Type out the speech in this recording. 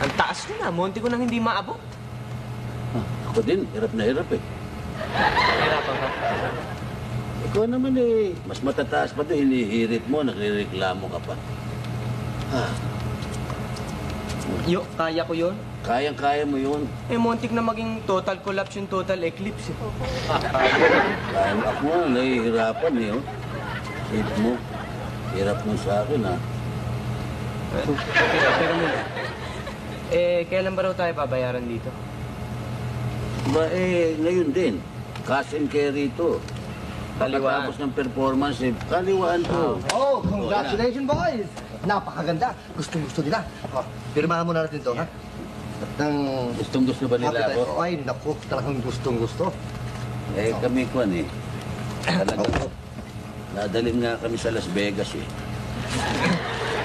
Ang taas ko na, monti ko nang hindi maabot. Ako din, hirap na hirap eh. Hirapan ka? Ikaw naman eh, mas matataas pa doon, hinihirit mo, nagre-reklamo ka pa. Yo, kaya ko yun. Kayang-kaya mo yun. Eh, montik na maging total collapse yung total eclipse. Kaya ako nga, nahihirapan eh. Oh. Hit mo. Hirap mo sa akin ha. Pero muna. Kailan ba raw tayo babayaran dito? Ba ngayon din. Cash and carry ito. Kaliwaan. Pagkatapos ng performance eh, kaliwaan to. Oh, congratulations, boys! Napakaganda. Gustong-gusto nila. Oh, pirmahan mo na natin to, ha? At ng... Gustong-gusto ba nila ako? Ay, naku, talagang gustong-gusto. Eh, kami kwan eh. Talaga. Nadalhin nga kami sa Las Vegas eh.